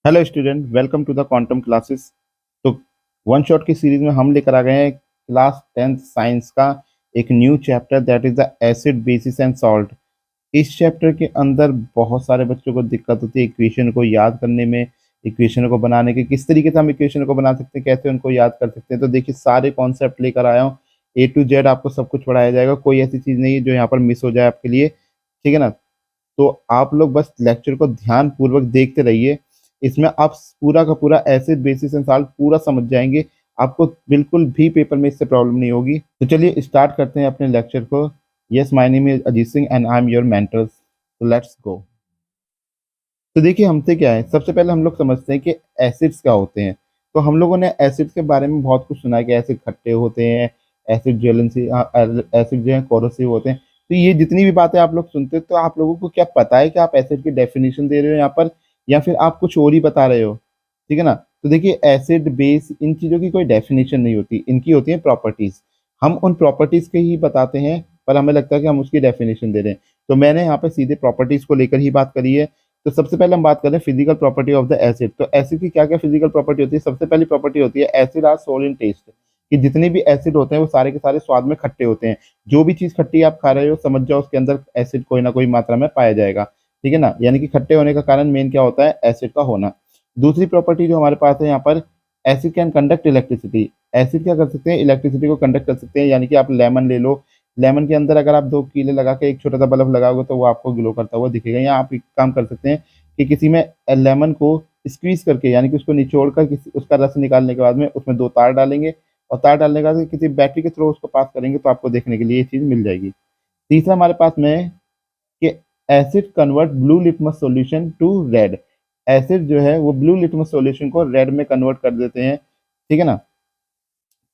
Hello student, welcome to the quantum classes. तो one shot की series में हम लेकर आ गए हैं क्लास 10th साइंस का एक new chapter, that is the acid basis and salt. इस चैप्टर के अंदर बहुत सारे बच्चों को दिक्कत होती है इक्वेशन को याद करने में, इक्वेशन को बनाने के, किस तरीके से हम इक्वेशन को बना सकते हैं, कैसे उनको याद कर सकते हैं। तो देखिए, सारे कॉन्सेप्ट लेकर आया हूँ, ए टू जेड आपको सब कुछ पढ़ाया जाएगा। कोई ऐसी चीज़ नहीं है जो यहाँ पर मिस हो जाए आपके लिए, ठीक है ना। तो आप लोग बस लेक्चर को ध्यान पूर्वक देखते रहिए। इसमें आप पूरा का पूरा एसिड बेसिस एंड सॉल्ट पूरा समझ जाएंगे। आपको बिल्कुल भी पेपर में इससे प्रॉब्लम नहीं होगी। तो चलिए स्टार्ट करते हैं अपने लेक्चर को। Yes, my name is Ajit Singh and I am your mentor. तो लेट्स गो। तो देखिए, हमसे क्या है, सबसे पहले हम लोग समझते हैं कि एसिड्स क्या होते हैं। तो हम लोगों ने एसिड्स के बारे में बहुत कुछ सुना है कि एसिड खट्टे होते हैं, एसिड ज्वलनशील, एसिड जो है कोरोसिव होते हैं। तो ये जितनी भी बातें आप लोग सुनते हो, तो आप लोगों को क्या पता है कि आप एसिड की डेफिनेशन दे रहे हो यहाँ पर, या फिर आप कुछ और ही बता रहे हो, ठीक है ना। तो देखिए, एसिड बेस इन चीज़ों की कोई डेफिनेशन नहीं होती, इनकी होती है प्रॉपर्टीज। हम उन प्रॉपर्टीज के ही बताते हैं, पर हमें लगता है कि हम उसकी डेफिनेशन दे रहे हैं। तो मैंने यहाँ पे सीधे प्रॉपर्टीज को लेकर ही बात करी है। तो सबसे पहले हम बात करें physical property of the acid. तो एसिड की क्या क्या फिजिकल प्रॉपर्टी होती है। सबसे पहली प्रॉपर्टी होती है एसिड आर सोर इन टेस्ट, कि जितने भी एसिड होते हैं वो सारे के सारे स्वाद में खट्टे होते हैं। जो भी चीज खट्टी आप खा रहे हो, समझ जाओ उसके अंदर एसिड कोई ना कोई मात्रा में पाया जाएगा, ठीक है ना। यानी कि खट्टे होने का कारण मेन क्या होता है, एसिड का होना। दूसरी प्रॉपर्टी जो हमारे पास है यहाँ पर, acid can conduct electricity. Acid क्या कर सकते हैं, इलेक्ट्रिसिटी को कंडक्ट कर सकते हैं। यानी कि आप लेमन ले लो, लेमन के अंदर अगर आप दो कीले लगा के एक छोटा सा बल्ब लगाओगे तो वो आपको ग्लो करता हुआ दिखेगा। या आप एक काम कर सकते हैं कि किसी में लेमन को स्क्वीज करके, यानी कि उसको निचोड़ कर किसी उसका रस निकालने के बाद में उसमें दो तार डालेंगे, और तार डालने के बाद किसी बैटरी के थ्रू उसको पास करेंगे तो आपको देखने के लिए ये चीज़ मिल जाएगी। तीसरा हमारे पास में है कि acid convert blue litmus solution to red. Acid जो है वो ब्लू लिटमस सॉल्यूशन को रेड में कन्वर्ट कर देते हैं, ठीक है ना।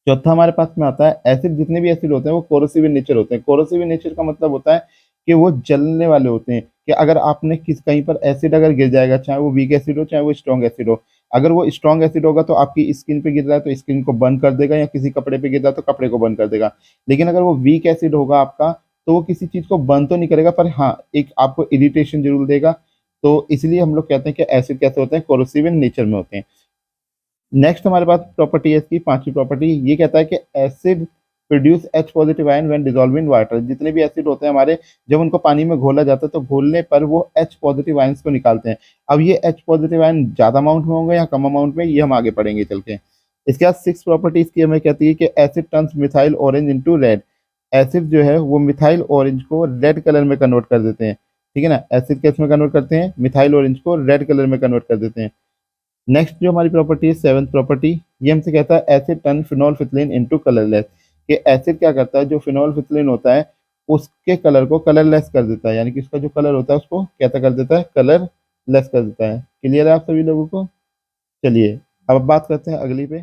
चौथा हमारे पास में आता है एसिड, जितने भी एसिड होते हैं वो कोरोसिव इन नेचर होते हैं। कोरोसिव इन नेचर का मतलब होता है कि वो जलने वाले होते हैं। कि अगर आपने कहीं पर एसिड अगर गिर जाएगा, चाहे वो वीक एसिड हो चाहे वो स्ट्रॉन्ग एसिड हो, अगर वो स्ट्रॉन्ग एसिड होगा तो आपकी स्किन पे गिर रहा है तो स्किन को बर्न कर देगा, या किसी कपड़े पे गिर रहा है तो कपड़े को बर्न कर देगा। लेकिन अगर वो वीक एसिड होगा आपका, तो वो किसी चीज को बर्न तो नहीं करेगा, पर हाँ एक आपको इरिटेशन जरूर देगा। तो इसलिए हम लोग कहते हैं कि एसिड कैसे होते हैं, कोरोसिव इन नेचर में होते हैं। नेक्स्ट हमारे पास प्रॉपर्टी है इसकी, पांचवी प्रॉपर्टी, ये कहता है कि acid produce H positive ion when dissolve in water. जितने भी एसिड होते हैं हमारे, जब उनको पानी में घोला जाता है तो घोलने पर वो एच पॉजिटिव आयंस को निकालते हैं। अब ये एच पॉजिटिव आयन ज्यादा अमाउंट में होंगे या कम अमाउंट में, ये हम आगे पढ़ेंगे चल के। इसके बाद सिक्स प्रॉपर्टी इसकी हमें कहती है कि asset turns methyl orange into red. Acid जो है वो मिथाइल ऑरेंज को रेड कलर में कन्वर्ट कर देते हैं, ठीक है ना। एसिड किस में कन्वर्ट करते हैं, मिथाइल ऑरेंज को रेड कलर में कन्वर्ट कर देते हैं। नेक्स्ट जो हमारी प्रॉपर्टी है सेवंथ प्रॉपर्टी, ये हमसे कहता है एसिड टर्न फिनोल्फिथिलीन इनटू कलरलेस। कि एसिड क्या करता है, जो फिनोल्फिथिलीन होता है उसके कलर को कलरलेस कर देता है, यानी कि उसका जो कलर होता है उसको कैसा कर देता है, कलरलेस कर देता है। क्लियर है आप सभी लोगों को। चलिए अब बात करते हैं अगली पे।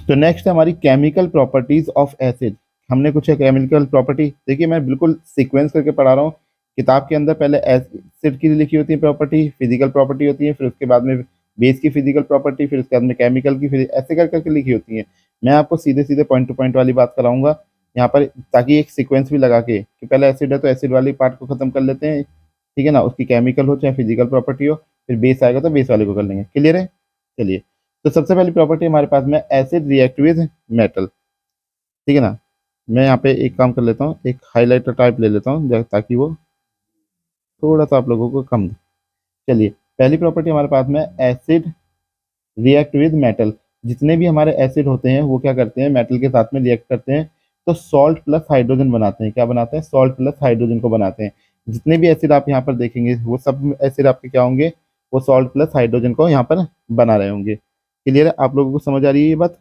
तो नेक्स्ट है हमारी केमिकल प्रॉपर्टीज ऑफ एसिड। हमने कुछ केमिकल प्रॉपर्टी, देखिए मैं बिल्कुल सीक्वेंस करके पढ़ा रहा हूँ। किताब के अंदर पहले एसिड की लिखी होती है प्रॉपर्टी, फिजिकल प्रॉपर्टी होती है, फिर उसके बाद में बेस की फिजिकल प्रॉपर्टी, फिर उसके बाद में केमिकल की, फिर ऐसे कर करके लिखी होती है। मैं आपको सीधे सीधे पॉइंट टू पॉइंट वाली बात कराऊंगा यहाँ पर, ताकि एक सीक्वेंस भी लगा के कि पहले एसिड है तो एसिड वाली पार्ट को खत्म कर लेते हैं, ठीक है ना, उसकी केमिकल हो चाहे फिजिकल प्रॉपर्टी हो, फिर बेस आएगा तो बेस वाले को कर लेंगे। क्लियर है। चलिए, तो सबसे पहली प्रॉपर्टी हमारे पास में एसिड रिएक्ट विद मेटल, ठीक है ना। मैं यहाँ पे एक काम कर लेता हूँ, एक हाईलाइटर टाइप ले लेता हूँ ताकि वो थोड़ा सा आप लोगों को कम दे। चलिए, पहली प्रॉपर्टी हमारे पास में एसिड रिएक्ट विद मेटल। जितने भी हमारे एसिड होते हैं वो क्या करते हैं, मेटल के साथ में रिएक्ट करते हैं, तो सॉल्ट प्लस हाइड्रोजन बनाते हैं। क्या बनाते हैं, सॉल्ट प्लस हाइड्रोजन को बनाते हैं। जितने भी एसिड आप यहाँ पर देखेंगे वो सब एसिड आपके क्या होंगे, वो सॉल्ट प्लस हाइड्रोजन को यहाँ पर बना रहे होंगे। क्लियर है, आप लोगों को समझ आ रही है ये बात।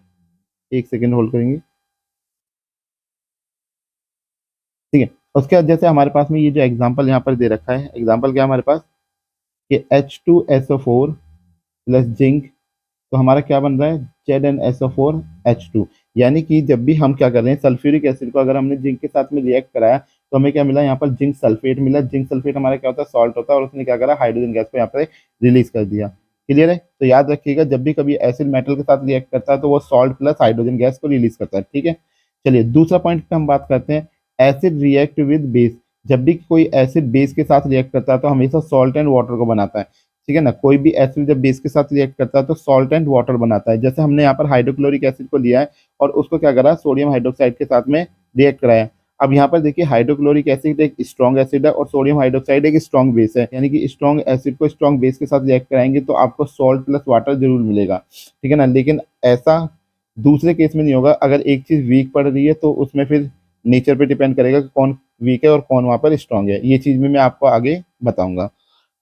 एक सेकेंड होल्ड करेंगे, ठीक है। उसके बाद जैसे हमारे पास में ये जो एग्जाम्पल यहाँ पर दे रखा है, एग्जाम्पल क्या है हमारे पास, कि H2SO4 प्लस जिंक, तो हमारा क्या बन रहा है, ZnSO4H2। यानी कि जब भी हम क्या कर रहे हैं, सल्फ्यूरिक एसिड को अगर हमने जिंक के साथ में रिएक्ट कराया तो हमें क्या मिला, यहाँ पर जिंक सल्फेट मिला। जिंक सल्फेट हमारा क्या होता है, सॉल्ट होता है, और उसने क्या करा, हाइड्रोजन गैस को यहाँ पर रिलीज कर दिया। क्लियर है। तो याद रखिएगा, जब भी कभी एसिड मेटल के साथ रिएक्ट करता है तो वो सॉल्ट प्लस हाइड्रोजन गैस को रिलीज करता है, ठीक है। चलिए दूसरा पॉइंट पे हम बात करते हैं, एसिड रिएक्ट विद बेस। जब भी कोई एसिड बेस के साथ रिएक्ट करता है तो हमेशा सॉल्ट एंड वाटर को बनाता है। ठीक है ना। कोई भी एसिड जब बेस के साथ रिएक्ट करता है तो सॉल्ट एंड वाटर बनाता है। जैसे हमने यहाँ पर हाइड्रोक्लोरिक एसिड को लिया है और उसको क्या करा, सोडियम हाइड्रोक्साइड के साथ में रिएक्ट कराया। अब यहाँ पर देखिए हाइड्रोक्लोरिक एसिड एक स्ट्रॉन्ग एसिड है और सोडियम हाइड्रोक्साइड एक स्ट्रॉन्ग बेस है, यानी कि स्ट्रॉन्ग एसिड को स्ट्रॉन्ग बेस के साथ रिएक्ट कराएंगे तो आपको सॉल्ट प्लस वाटर जरूर मिलेगा, ठीक है ना। लेकिन ऐसा दूसरे केस में नहीं होगा। अगर एक चीज वीक पड़ रही है तो उसमें फिर नेचर पे डिपेंड करेगा कि कौन वीक है और कौन वहां पर स्ट्रॉन्ग है। ये चीज भी मैं आपको आगे बताऊंगा।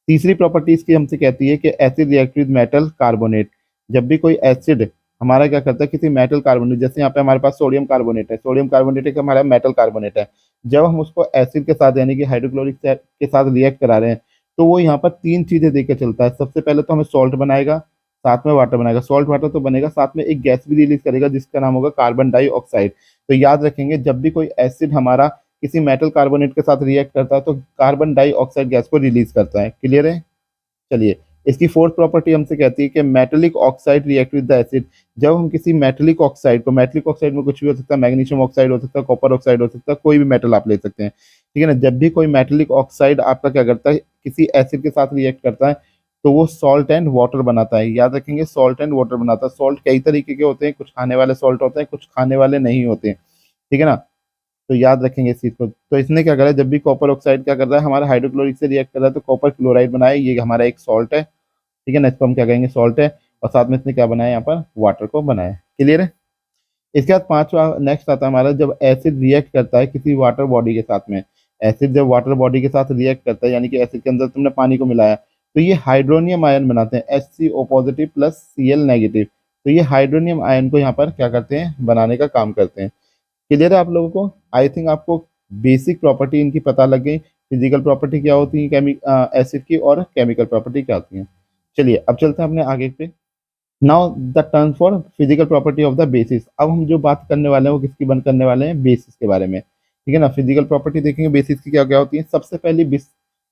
तीसरी प्रॉपर्टी इसकी हमसे कहती है कि acid react with metal carbonate. जब भी कोई एसिड हमारा क्या करता है किसी मेटल कार्बोनेट, जैसे यहाँ पे हमारे पास सोडियम कार्बोनेट है, सोडियम कार्बोनेट एक हमारा मेटल कार्बोनेट है, जब हम उसको एसिड के साथ यानी कि हाइड्रोक्लोरिक के साथ रिएक्ट करा रहे हैं तो वो यहाँ पर तीन चीजें देकर चलता है। सबसे पहले तो हमें सॉल्ट बनाएगा, साथ में वाटर बनाएगा। सॉल्ट वाटर तो बनेगा, साथ में एक गैस भी रिलीज करेगा जिसका नाम होगा कार्बन डाइऑक्साइड। तो याद रखेंगे जब भी कोई एसिड हमारा किसी मेटल कार्बोनेट के साथ रिएक्ट करता है तो कार्बन डाइऑक्साइड गैस को रिलीज करता है। क्लियर है। चलिए, इसकी फोर्थ प्रॉपर्टी हमसे कहती है कि metallic oxide react with the acid. जब हम किसी मेटेलिक ऑक्साइड को, मेटेलिक ऑक्साइड में कुछ भी हो सकता है, मैग्नीशियम ऑक्साइड हो सकता है, कॉपर ऑक्साइड हो सकता है, कोई भी मेटल आप ले सकते हैं, ठीक है ना। जब भी कोई मेटेलिक ऑक्साइड आपका क्या करता है किसी एसिड के साथ रिएक्ट करता है तो वो सॉल्ट एंड वाटर बनाता है। याद रखेंगे सॉल्ट एंड वाटर बनाता है। सॉल्ट कई तरीके के होते हैं, कुछ खाने वाले सॉल्ट होते हैं, कुछ खाने वाले नहीं होते, ठीक है ना। तो याद रखेंगे इस चीज को। तो इसने क्या करा, जब भी कॉपर ऑक्साइड क्या कर रहा है हमारा हाइड्रोक्लोरिक से रिएक्ट कर रहा है तो कॉपर क्लोराइड बनाया, ये हमारा एक सॉल्ट है, ठीक है ना। इसको हम क्या कहेंगे, सॉल्ट है। और साथ में इसने क्या बनाया, यहाँ पर वाटर को बनाया। क्लियर है। इसके बाद पांचवा नेक्स्ट आता है हमारा, जब एसिड रिएक्ट करता है किसी वाटर बॉडी के साथ में, एसिड जब वाटर बॉडी के साथ रिएक्ट करता है यानी कि एसिड के अंदर तुमने पानी को मिलाया तो ये हाइड्रोनियम आयन बनाते हैं, HCO positive plus Cl negative. तो ये हाइड्रोनियम आयन को यहाँ पर क्या करते हैं, बनाने का काम करते हैं। क्लियर है आप लोगों को। आई थिंक आपको बेसिक प्रॉपर्टी इनकी पता लग गई, फिजिकल प्रॉपर्टी क्या होती है एसिड की और केमिकल प्रॉपर्टी क्या होती है। चलिए अब चलते हैं अपने आगे पे। Now the term for physical property of the basis. अब हम जो बात करने वाले हैं वो किसकी बंद करने वाले हैं, बेसिस के बारे में, ठीक है ना। फिजिकल प्रॉपर्टी देखेंगे बेसिस की क्या क्या होती है। सबसे पहली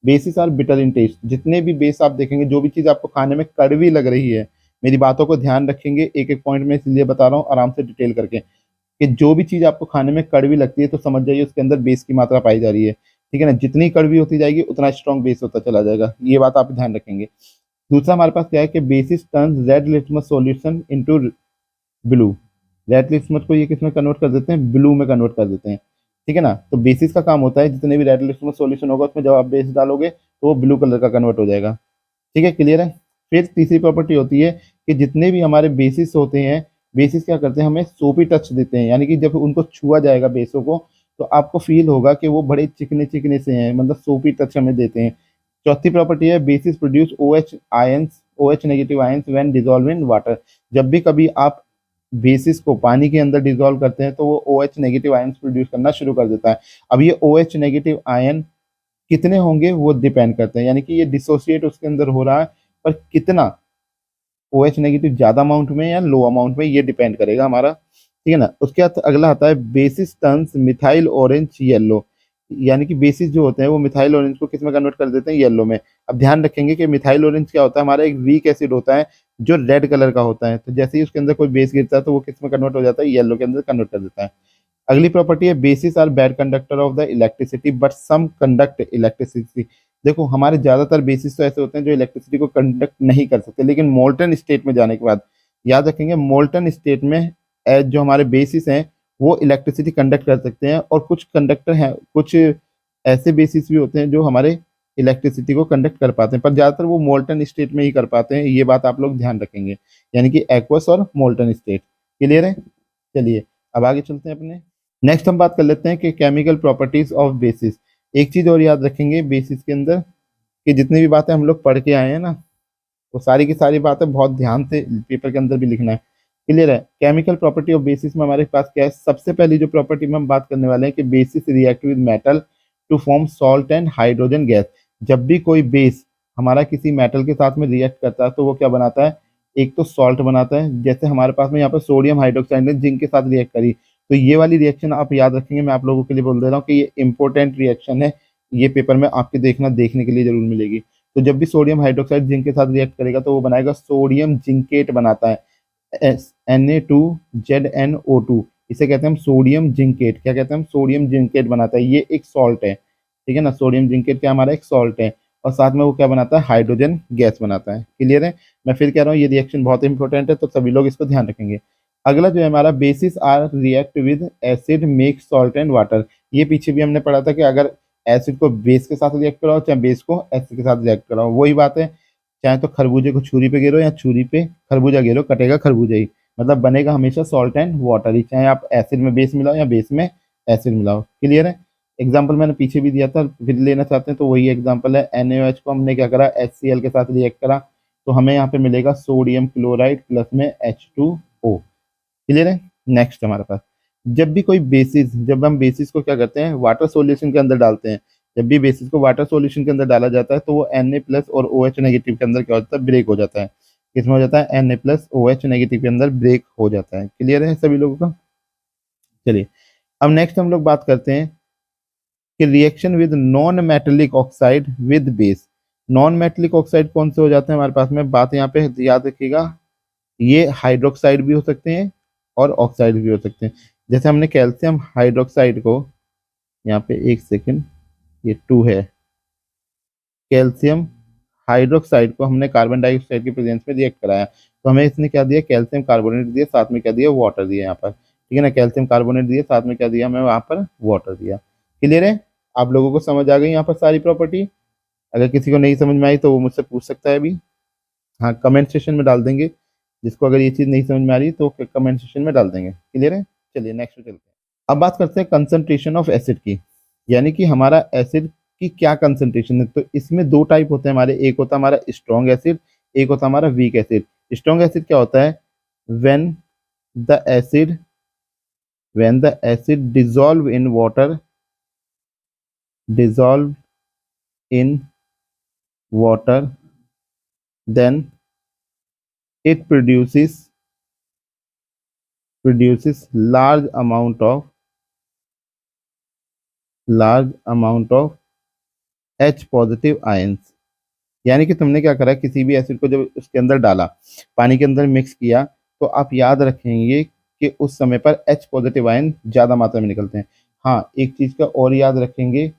bases are bitter in taste. जितने भी बेस आप देखेंगे, जो भी चीज आपको खाने में कड़वी लग रही है, मेरी बातों को ध्यान रखेंगे, एक एक पॉइंट में इसलिए बता रहा हूँ आराम से डिटेल करके, कि जो भी चीज आपको खाने में कड़वी लगती है तो समझ जाइए उसके अंदर बेस की मात्रा पाई जा रही है, ठीक है ना। जितनी कड़वी होती जाएगी उतना स्ट्रॉन्ग बेस होता चला जाएगा, ये बात आप ध्यान रखेंगे। दूसरा हमारे पास क्या है कि basis turns red litmus solution into blue. Red litmus को ये किसमें कन्वर्ट कर देते हैं, ब्लू में कन्वर्ट कर देते हैं, ठीक है ना। तो बेसिस का काम होता है जितने भी रेड लिटमस सॉल्यूशन होगा उसमें जब आप बेस डालोगे तो वो ब्लू कलर का कन्वर्ट हो जाएगा, ठीक है। क्लियर है। फिर तीसरी प्रॉपर्टी होती है कि जितने भी हमारे बेसिस होते हैं, बेसिस क्या करते हैं, हमें सोपी टच देते हैं, यानी कि जब उनको छुआ जाएगा बेसों को तो आपको फील होगा कि वो बड़े चिकने चिकने से हैं, मतलब सोपी टच हमें देते हैं। चौथी प्रॉपर्टी है basis produce OH ions, OH negative ions when dissolve in water. जब भी कभी आप बेसिस को पानी के अंदर डिसॉल्व करते हैं तो वो OH नेगेटिव आयंस प्रोड्यूस करना शुरू कर देता है। अब ये OH नेगेटिव आयन कितने होंगे वो डिपेंड करते हैं, यानी कि ये डिसोसिएट उसके अंदर हो रहा है, पर कितना OH नेगेटिव ज्यादा अमाउंट में या लो अमाउंट में ये डिपेंड करेगा हमारा, ठीक है ना। उसके बाद अगला आता है basis turns methyl orange yellow. यानी कि बेसिस जो होते हैं वो मिथाइल ऑरेंज को किस में कन्वर्ट कर देते हैं, येलो में। अब ध्यान रखेंगे कि मिथाइल ऑरेंज क्या होता है, हमारा एक वीक एसिड होता है जो रेड कलर का होता है, तो जैसे ही उसके अंदर कोई बेस गिरता है तो वो किस में कन्वर्ट हो जाता है, येलो के अंदर कन्वर्ट कर देता है। अगली प्रॉपर्टी है bases are bad conductor of the electricity but some conduct electricity. देखो हमारे ज्यादातर बेसिस तो ऐसे होते हैं जो इलेक्ट्रिसिटी को कंडक्ट नहीं कर सकते, लेकिन मोल्टन स्टेट में जाने के बाद याद रखेंगे मोल्टन स्टेट में जो हमारे बेसिस हैं वो इलेक्ट्रिसिटी कंडक्ट कर सकते हैं। और कुछ कंडक्टर हैं, कुछ ऐसे बेसिस भी होते हैं जो हमारे इलेक्ट्रिसिटी को कंडक्ट कर पाते हैं, पर ज्यादातर वो मोल्टन स्टेट में ही कर पाते हैं, ये बात आप लोग ध्यान रखेंगे, यानी कि एक्वस और मोल्टन स्टेट। क्लियर है। चलिए अब आगे चलते हैं अपने। नेक्स्ट हम बात कर लेते हैं कि केमिकल प्रॉपर्टीज ऑफ बेसिस। एक चीज और याद रखेंगे बेसिस के अंदर, कि जितनी भी बातें हम लोग पढ़ के आए हैं ना वो सारी की सारी बातें बहुत ध्यान से पेपर के अंदर भी लिखना है। क्लियर है। केमिकल प्रॉपर्टी ऑफ बेसिस में हमारे पास क्या है, सबसे पहली जो प्रॉपर्टी में हम बात करने वाले हैं कि bases react with metal to form salt and hydrogen gas. जब भी कोई बेस हमारा किसी मेटल के साथ में रिएक्ट करता है तो वो क्या बनाता है, एक तो सॉल्ट बनाता है, जैसे हमारे पास में यहाँ पर सोडियम हाइड्रोक्साइड ने जिंक के साथ रिएक्ट करी, तो ये वाली रिएक्शन आप याद रखेंगे, मैं आप लोगों के लिए बोल दे रहा हूँ कि ये इंपॉर्टेंट रिएक्शन है, ये पेपर में आपके देखने के लिए जरूर मिलेगी। तो जब भी सोडियम हाइड्रोक्साइड जिंक के साथ रिएक्ट करेगा तो वो बनाएगा सोडियम जिंकेट बनाता है, Na2ZnO2, इसे कहते हैं हम सोडियम जिंकेट। क्या कहते हैं हम, सोडियम जिंकेट बनाता है, ये एक सॉल्ट है, ठीक है ना। सोडियम जिंकेट क्या हमारा एक सॉल्ट है। और साथ में वो क्या बनाता है, हाइड्रोजन गैस बनाता है। क्लियर है? मैं फिर कह रहा हूँ ये रिएक्शन बहुत इंपॉर्टेंट है, तो सभी लोग इसको ध्यान रखेंगे। अगला जो है हमारा, bases are react with acid make salt and water. ये पीछे भी हमने पढ़ा था कि अगर एसिड को बेस के साथ रिएक्ट कराओ चाहे बेस को एसिड के साथ रिएक्ट कराओ, वही बात है। चाहे तो खरबूजे को छुरी पे गिरो या छुरी पे खरबूजा गिरो, कटेगा खरबूजा ही, मतलब बनेगा हमेशा सॉल्ट एंड वाटर ही, चाहे आप एसिड में बेस मिलाओ या बेस में एसिड मिलाओ। क्लियर है? एग्जाम्पल मैंने पीछे भी दिया था, फिर लेना चाहते हैं तो वही एग्जाम्पल है। NaOH को हमने क्या करा, HCl के साथ रिएक्ट करा, तो हमें यहाँ पे मिलेगा सोडियम क्लोराइड प्लस में H2O। क्लियर है? नेक्स्ट हमारे पास, जब हम बेसिस को क्या करते हैं, वाटर सॉल्यूशन के अंदर डालते हैं, जब भी बेसिस को वाटर सॉल्यूशन के अंदर डाला जाता है तो वो Na प्लस और OH नेगेटिव के अंदर क्या होता है, ब्रेक हो जाता है। किसमें हो जाता है, Na प्लस OH नेगेटिव के अंदर ब्रेक हो जाता है। क्लियर है सभी लोगों का? चलिए अब नेक्स्ट हम लोग बात करते हैं कि reaction with non metallic oxide with base. Non metallic oxide कौन से हो जाते हैं हमारे पास में, बात यहाँ पे याद रखिएगा, ये हाइड्रोक्साइड भी हो सकते हैं और ऑक्साइड भी हो सकते हैं। जैसे हमने कैल्शियम हाइड्रोक्साइड को, यहाँ पे एक सेकेंड, ये 2 है, कैल्शियम हाइड्रोक्साइड को हमने कार्बन डाइऑक्साइड के प्रेजेंस में रिएक्ट कराया, तो हमें इसने क्या दिया, कैल्शियम कार्बोनेट दिया, साथ में क्या दिया, वाटर दिया यहाँ पर। ठीक है ना, कैल्शियम कार्बोनेट दिया, साथ में क्या दिया हमें वहाँ पर, वाटर दिया। क्लियर है? आप लोगों को समझ आ गई यहाँ पर सारी प्रॉपर्टी? अगर किसी को नहीं समझ में आई तो वो मुझसे पूछ सकता है अभी, हाँ कमेंट सेशन में डाल देंगे। जिसको अगर ये चीज़ नहीं समझ में आ रही तो कमेंट सेशन में डाल देंगे। क्लियर है? चलिए नेक्स्ट पे चलते हैं। अब बात करते हैं कंसंट्रेशन ऑफ एसिड की, यानी कि हमारा एसिड की क्या कंसंट्रेशन है। तो इसमें दो टाइप होते हैं हमारे, एक होता है हमारा स्ट्रॉन्ग एसिड, एक होता है हमारा वीक एसिड। स्ट्रॉन्ग एसिड क्या होता है, when the acid dissolve in water, dissolve in water, then it produces large amount of H positive ions. यानी कि तुमने क्या करा, किसी भी एसिड को जब उसके अंदर डाला, पानी के अंदर मिक्स किया, तो आप याद रखेंगे कि उस समय पर H पॉजिटिव आयन ज़्यादा मात्रा में निकलते हैं। हाँ एक चीज़ का और याद रखेंगे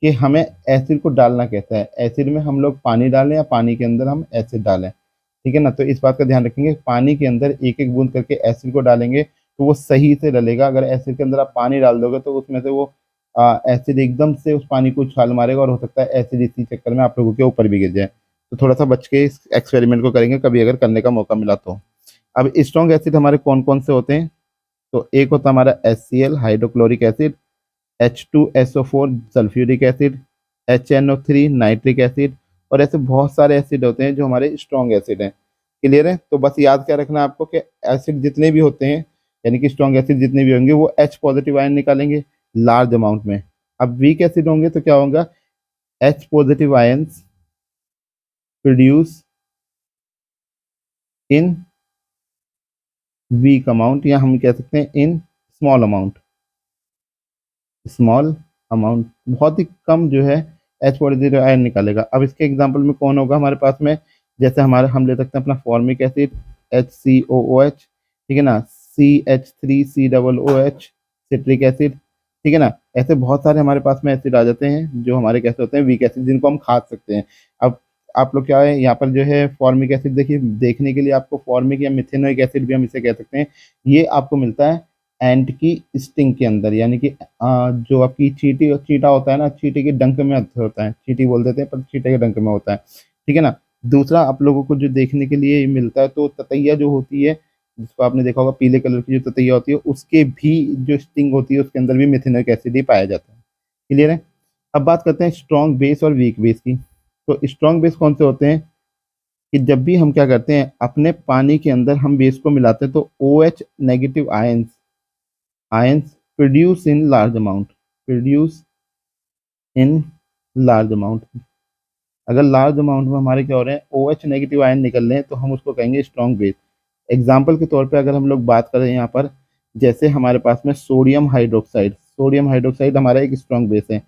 कि हमें एसिड को डालना कैसा है, एसिड में हम लोग पानी डालें या पानी के अंदर हम एसिड डालें। ठीक है ना, तो इस बात का ध्यान रखेंगे, पानी के अंदर एक एक बूंद करके एसिड को डालेंगे तो वो सही से डलेगा। अगर एसिड के अंदर आप पानी डाल दोगे तो उसमें से वो एसिड एकदम से उस पानी को उछाल मारेगा और हो सकता है एसिड इसी चक्कर में आप लोगों के ऊपर भी गिर जाए। तो थोड़ा सा बच के इस एक्सपेरिमेंट को करेंगे कभी अगर करने का मौका मिला तो। अब स्ट्रॉन्ग एसिड हमारे कौन कौन से होते हैं, तो एक होता है हमारा HCl hydrochloric acid, H2SO4 sulphuric acid, HNO3 nitric acid, और ऐसे बहुत सारे एसिड होते हैं जो हमारे स्ट्रॉन्ग एसिड हैं। क्लियर है? तो बस याद क्या रखना है आपको कि एसिड जितने भी होते हैं, यानी कि स्ट्रॉन्ग एसिड जितने भी होंगे वो H पॉजिटिव आयन निकालेंगे लार्ज अमाउंट में। अब वीक एसिड होंगे तो क्या होगा, H positive ions produce in weak amount, या हम कह सकते हैं इन स्मॉल अमाउंट, बहुत ही कम जो है H पॉजिटिव आयन निकालेगा। अब इसके एग्जांपल में कौन होगा हमारे पास में, जैसे हमारे हम ले सकते हैं अपना फॉर्मिक एसिड HCOOH, ठीक है ना, CH3COOH सिट्रिक एसिड, ठीक है ना। ऐसे बहुत सारे हमारे पास में एसिड आ जाते हैं जो हमारे कैसे होते हैं, वीक एसिड, जिनको हम खा सकते हैं। अब आप लोग क्या है यहाँ पर जो है फॉर्मिक एसिड देखिए, देखने के लिए आपको फॉर्मिक या मिथेनोइक एसिड भी हम इसे कह सकते हैं, ये आपको मिलता है एंट की स्टिंग के अंदर, यानी कि जो आपकी चीटा होता है ना, चीटे के डंक में होता है, चीटी बोल देते हैं पर चीटे के डंक में होता है। ठीक है ना। दूसरा आप लोगों को जो देखने के लिए मिलता है, तो ततैया जो होती है, जिसको आपने देखा होगा पीले कलर की जो ततैया होती है, उसके भी जो स्टिंग होती है उसके अंदर भी मिथेनोइक एसिड ही पाया जाता है। क्लियर है? अब बात करते हैं स्ट्रॉन्ग बेस और वीक बेस की। तो स्ट्रॉन्ग बेस कौन से होते हैं, कि जब भी हम क्या करते हैं अपने पानी के अंदर हम बेस को मिलाते हैं तो OH negative ions produce in large amount. अगर लार्ज अमाउंट में हमारे क्या हो रहे हैं, OH नेगेटिव आयन निकल रहे हैं, तो हम उसको कहेंगे स्ट्रॉन्ग बेस। एग्जाम्पल के तौर पे अगर हम लोग बात करें यहाँ पर, जैसे हमारे पास में सोडियम हाइड्रोक्साइड हमारा एक स्ट्रॉन्ग बेस है।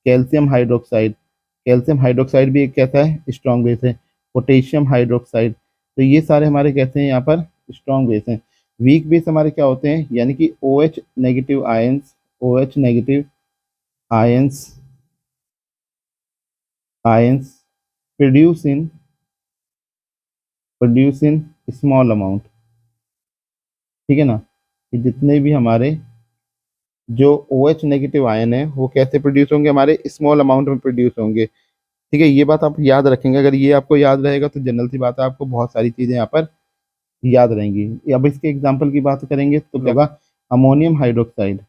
कैल्शियम हाइड्रोक्साइड भी एक कहता है स्ट्रॉन्ग बेस है। पोटेशियम हाइड्रोक्साइड, तो ये सारे हमारे कहते हैं यहाँ पर स्ट्रॉन्ग बेस हैं। वीक बेस हमारे क्या होते हैं, यानी कि OH negative ions produce in small amount, ठीक है ना। कि जितने भी हमारे जो OH नेगेटिव आयन है वो कैसे प्रोड्यूस होंगे, हमारे स्मॉल अमाउंट में प्रोड्यूस होंगे, ठीक है। ये बात आप याद रखेंगे, अगर ये आपको याद रहेगा तो जनरल सी बात है, आपको बहुत सारी चीजें यहाँ पर याद रहेंगी। अब इसके एग्जाम्पल की बात करेंगे तो क्या होगा, ammonium hydroxide.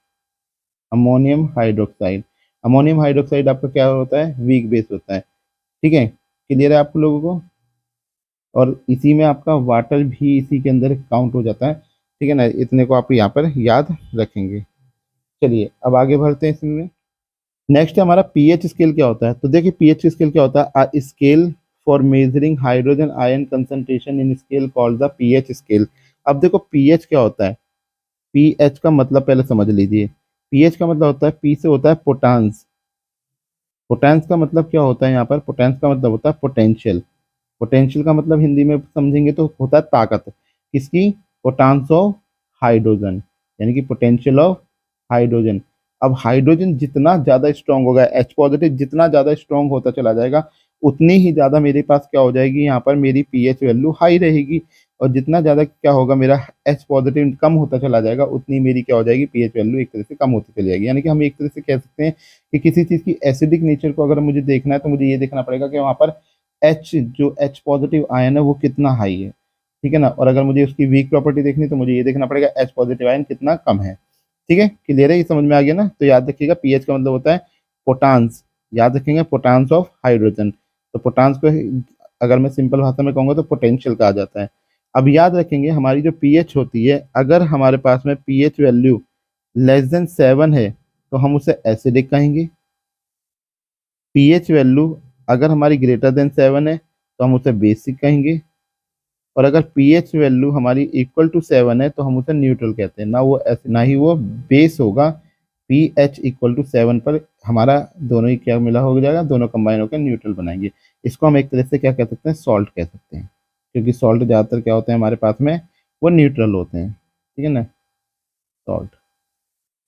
Ammonium hydroxide ammonium hydroxide आपका क्या होता है, वीक बेस होता है, ठीक है। क्लियर है आप लोगों को। और इसी में आपका वाटर भी इसी के अंदर काउंट हो जाता है, ठीक है ना। इतने को आप यहाँ पर याद रखेंगे। चलिए अब आगे बढ़ते हैं इसमें। नेक्स्ट है हमारा पीएच स्केल क्या होता है। तो देखिए पीएच स्केल क्या होता है, scale for measuring hydrogen ion concentration in scale called the pH scale. अब देखो पीएच क्या होता है, पीएच का मतलब पहले समझ लीजिए। पीएच का मतलब होता है, पी से होता है पोटांस। पोटेंस का मतलब क्या होता है यहाँ पर, पोटेंस का मतलब होता है पोटेंशियल। पोटेंशियल का मतलब हिंदी में समझेंगे तो होता है ताकत किसकी, पोटेंस ऑफ हाइड्रोजन, यानी कि पोटेंशियल ऑफ हाइड्रोजन। अब हाइड्रोजन जितना ज्यादा स्ट्रांग होगा, एच पॉजिटिव जितना ज्यादा स्ट्रांग होता चला जाएगा, उतनी ही ज्यादा मेरे पास क्या हो जाएगी, यहाँ पर मेरी पीएच वैल्यू हाई रहेगी। और जितना ज्यादा क्या होगा, मेरा एच पॉजिटिव कम होता चला जाएगा, उतनी मेरी क्या हो जाएगी, पीएच वैल्यू एक तरह से कम होती चली जाएगी। यानी कि हम एक तरह से कह सकते हैं कि किसी चीज की एसिडिक नेचर को अगर मुझे देखना है तो मुझे ये देखना पड़ेगा कि वहां पर जो एच पॉजिटिव आयन है वो कितना हाई है, ठीक है ना। और अगर मुझे उसकी वीक प्रॉपर्टी देखनी तो मुझे ये देखना पड़ेगा एच पॉजिटिव आयन कितना कम है, ठीक है। क्लियर है, ये समझ में आ गया ना। तो याद रखिएगा पीएच का मतलब होता है पोटांस, याद रखेंगे पोटांस ऑफ हाइड्रोजन। तो पोटांस को अगर मैं सिंपल भाषा में कहूंगा तो पोटेंशियल कहा जाता है। अब याद रखेंगे हमारी जो पीएच होती है, अगर हमारे पास में पीएच वैल्यू लेस देन 7 है तो हम उसे एसिडिक कहेंगे। पीएच वैल्यू अगर हमारी ग्रेटर देन 7 है तो हम उसे बेसिक कहेंगे। और अगर पीएच वैल्यू हमारी इक्वल टू 7 है तो हम उसे न्यूट्रल कहते हैं, ना वो ना ही वो बेस होगा। पीएच इक्वल टू 7 पर हमारा दोनों ही क्या मिला हो जाएगा, दोनों कंबाइन होकर न्यूट्रल बनाएंगे। इसको हम एक तरह से क्या कह सकते हैं, सॉल्ट कह सकते हैं, क्योंकि सॉल्ट ज़्यादातर क्या होते हैं हमारे पास में, वो न्यूट्रल होते हैं, ठीक है ना, सॉल्ट।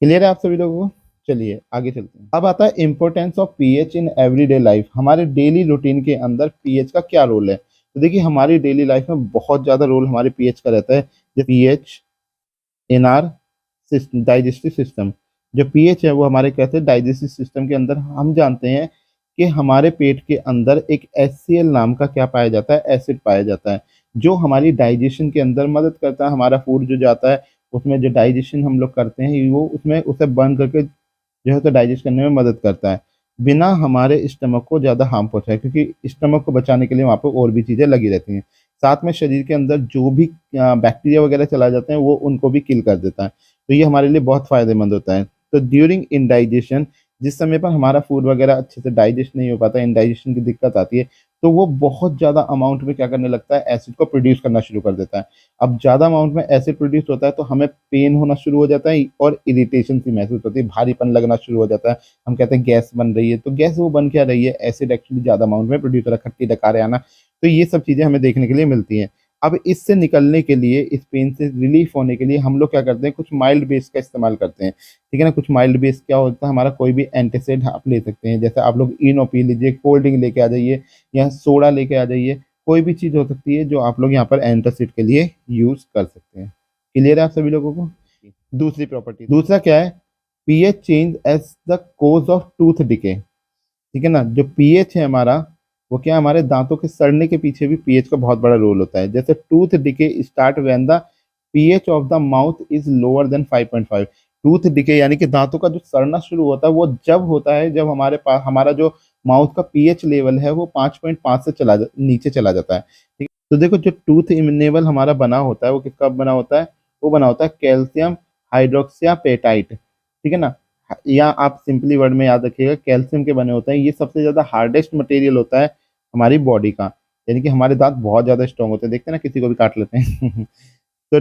क्लियर है आप सभी लोगों को। चलिए आगे चलते हैं। अब आता है importance of pH in everyday life. हमारे डेली रूटीन के अंदर पीएच का क्या रोल है। तो देखिए हमारी डेली लाइफ में बहुत ज्यादा रोल हमारे पीएच का रहता है। जो pH in are digestive system, जो पीएच है वो हमारे कहते हैं डाइजेस्टिव सिस्टम के अंदर। हम जानते हैं कि हमारे पेट के अंदर एक HCl नाम का क्या पाया जाता है, एसिड पाया जाता है, जो हमारी डाइजेशन के अंदर मदद करता है। हमारा फूड जो जाता है उसमें जो डाइजेशन हम लोग करते हैं वो उसमें उसे बर्न करके जो है तो डाइजेस्ट करने में मदद करता है, बिना हमारे स्टमक को ज़्यादा हार्म पहुंचाए, क्योंकि स्टमक को बचाने के लिए वहाँ पर और भी चीज़ें लगी रहती हैं। साथ में शरीर के अंदर जो भी बैक्टीरिया वगैरह चला जाते हैं वो उनको भी किल कर देता है। तो ये हमारे लिए बहुत फायदेमंद होता है। तो ड्यूरिंग इनडाइजेशन, जिस समय पर हमारा फूड वगैरह अच्छे से डाइजेस्ट नहीं हो पाता, इनडाइजेशन की दिक्कत आती है, तो वो बहुत ज़्यादा अमाउंट में क्या करने लगता है, एसिड को प्रोड्यूस करना शुरू कर देता है। अब ज़्यादा अमाउंट में एसिड प्रोड्यूस होता है तो हमें पेन होना शुरू हो जाता है और इरिटेशन सी महसूस होती है, भारीपन लगना शुरू हो जाता है। हम कहते हैं गैस बन रही है, तो गैस वो बन क्या रही है, एसिड एक्चुअली ज़्यादा अमाउंट में प्रोड्यूस हो रहा है, खट्टी डकारे आना। तो ये सब चीज़ें हमें देखने के लिए मिलती हैं। अब इससे निकलने के लिए, इस पेन से रिलीफ होने के लिए हम लोग क्या करते हैं, कुछ माइल्ड बेस का इस्तेमाल करते हैं, ठीक है ना। कुछ माइल्ड बेस क्या होता है, हमारा कोई भी एंटासिड आप ले सकते हैं, जैसे आप लोग इनो पी लीजिए, कोल्ड ड्रिंक लेके आ जाइए या सोडा लेके आ जाइए, कोई भी चीज़ हो सकती है जो आप लोग यहाँ पर एंटासिड के लिए यूज़ कर सकते हैं। क्लियर है आप सभी लोगों को। दूसरी प्रॉपर्टी, दूसरा क्या है, pH change as the cause of tooth decay, ठीक है ना। जो पीएच है हमारा वो क्या, हमारे दांतों के सड़ने के पीछे भी पीएच का बहुत बड़ा रोल होता है। जैसे tooth decay start when the pH of the mouth is lower than 5.5। Tooth decay यानी कि दांतों का जो सड़ना शुरू होता है वो जब होता है जब हमारे पास हमारा जो माउथ का पीएच लेवल है वो 5.5 से नीचे चला जाता है, ठीक है। तो देखो जो टूथ इनेबल हमारा बना होता है वो किसका बना होता है, वो बना होता है कैल्शियम हाइड्रोक्सियापेटाइट, ठीक है ना। या आप सिंपली वर्ड में याद रखिएगा कैल्शियम के बने होते हैं। ये सबसे ज्यादा हार्डेस्ट मटेरियल होता है हमारी बॉडी का, यानी कि हमारे दांत बहुत ज्यादा स्ट्रॉन्ग होते हैं, देखते हैं ना किसी को भी काट लेते हैं तो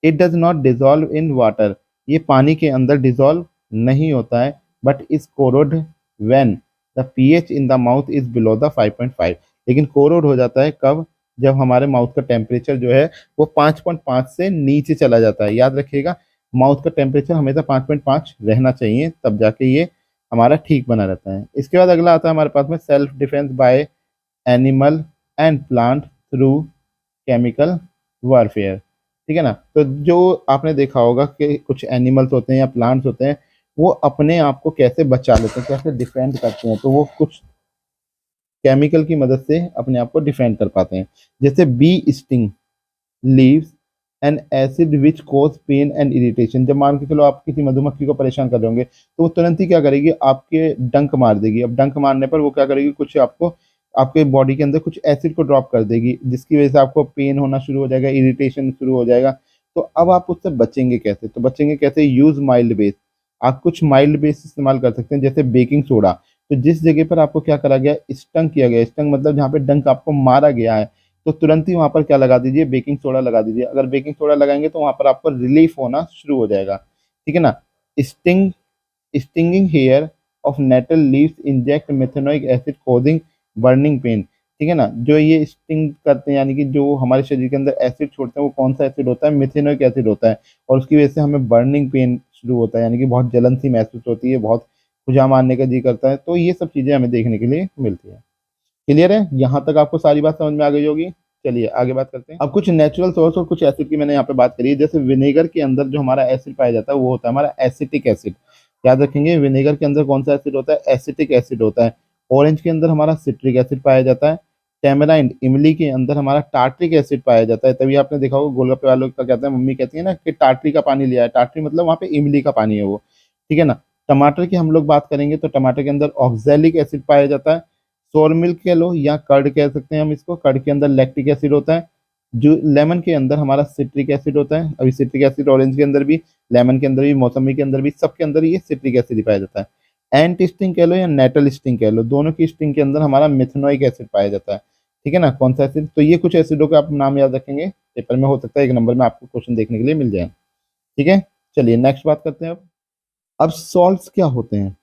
it does not dissolve in water, ये पानी के अंदर डिजॉल्व नहीं होता है, but is corrode when the pH in the mouth is below the 5.5। लेकिन कोरोड हो जाता है कब, जब हमारे माउथ का टेम्परेचर जो है वो 5.5 से नीचे चला जाता है। याद रखिएगा माउथ का टेम्परेचर हमेशा 5.5 रहना चाहिए, तब जाके ये हमारा ठीक बना रहता है। इसके बाद अगला आता है हमारे पास में self defence bye animal and plant through chemical warfare. ठीक है ना। तो जो आपने देखा होगा कि कुछ एनिमल्स होते हैं या प्लांट्स होते हैं, वो अपने आप को कैसे बचा लेते हैं, कैसे डिफेंड करते हैं, तो वो कुछ केमिकल की मदद से अपने आप को डिफेंड कर पाते हैं। जैसे bee sting leaves an acid which cause pain and irritation. जब मान के चलो आप किसी मधुमक्खी को परेशान कर रहे होंगे, तो वो तुरंत ही क्या करेगी, आपके डंक मार देगी। अब डंक मारने पर वो क्या करेगी, कुछ आपको आपके बॉडी के अंदर कुछ एसिड को ड्रॉप कर देगी, जिसकी वजह से आपको पेन होना शुरू हो जाएगा, इरिटेशन शुरू हो जाएगा। तो अब आप उससे बचेंगे कैसे, तो बचेंगे कैसे, यूज माइल्ड बेस। आप कुछ माइल्ड बेस इस्तेमाल कर सकते हैं, जैसे बेकिंग सोडा। तो जिस जगह पर आपको क्या करा गया, स्टंग किया गया, स्टंग मतलब जहाँ पे डंक आपको मारा गया है, तो तुरंत ही वहां पर क्या लगा दीजिए, बेकिंग सोडा लगा दीजिए। अगर बेकिंग सोडा लगाएंगे तो वहां पर आपको रिलीफ होना शुरू हो जाएगा। ठीक है ना। Sting stinging hair of nettle leaves inject methanoic acid causing burning pain. ठीक है ना। जो ये स्टिंग करते हैं, यानी कि जो हमारे शरीर के अंदर एसिड छोड़ते हैं, वो कौन सा एसिड होता है, मेथेनोइक एसिड होता है। और उसकी वजह से हमें बर्निंग पेन शुरू होता है, यानी कि बहुत जलन सी महसूस होती है, बहुत खुजा मारने का जी करता है। तो ये सब चीजें हमें देखने के लिए मिलती है। क्लियर है, यहाँ तक आपको सारी बात समझ में आ गई होगी। चलिए आगे बात करते हैं। अब कुछ नेचुरल सोर्स और कुछ एसिड की मैंने यहाँ पे बात करी है। जैसे विनेगर के अंदर जो हमारा एसिड पाया जाता है, वो होता है हमारा एसिटिक एसिड। याद रखेंगे, विनेगर के अंदर कौन सा एसिड होता है, एसिटिक एसिड होता है। ऑरेंज के अंदर हमारा सिट्रिक एसिड पाया जाता है। टेमराइंड इमली के अंदर हमारा टार्ट्रिक एसिड पाया जाता है। तभी आपने देखा होगा गोलगप्पे वालों का कहते हैं, मम्मी कहती है ना कि टार्ट्री का पानी लिया है। टार्ट्री मतलब वहाँ पे इमली का पानी है वो। ठीक है ना। टमाटर की हम लोग बात करेंगे तो टमाटर के अंदर ऑक्जेलिक एसिड पाया जाता है। सोर मिल्क कह लो या कर्ड कह सकते हैं हम इसको, कर्ड के अंदर लैक्टिक एसिड होता है। जो लेमन के अंदर हमारा सिट्रिक एसिड होता है। अभी सिट्रिक एसिड ऑरेंज के अंदर भी, लेमन के अंदर भी, मौसमी के अंदर भी, सबके अंदर ये सिट्रिक एसिड ही पाया जाता है। एंट स्टिंग कह लो या नेटल स्टिंग कह लो, दोनों की स्टिंग के अंदर हमारा मिथेनोइक एसिड पाया जाता है। ठीक है ना। कौन सा एसिड, तो ये कुछ एसिडों के आप नाम याद रखेंगे, पेपर में हो सकता है एक नंबर में आपको क्वेश्चन देखने के लिए मिल जाए। ठीक है। चलिए नेक्स्ट बात करते हैं। अब सॉल्ट्स क्या होते हैं,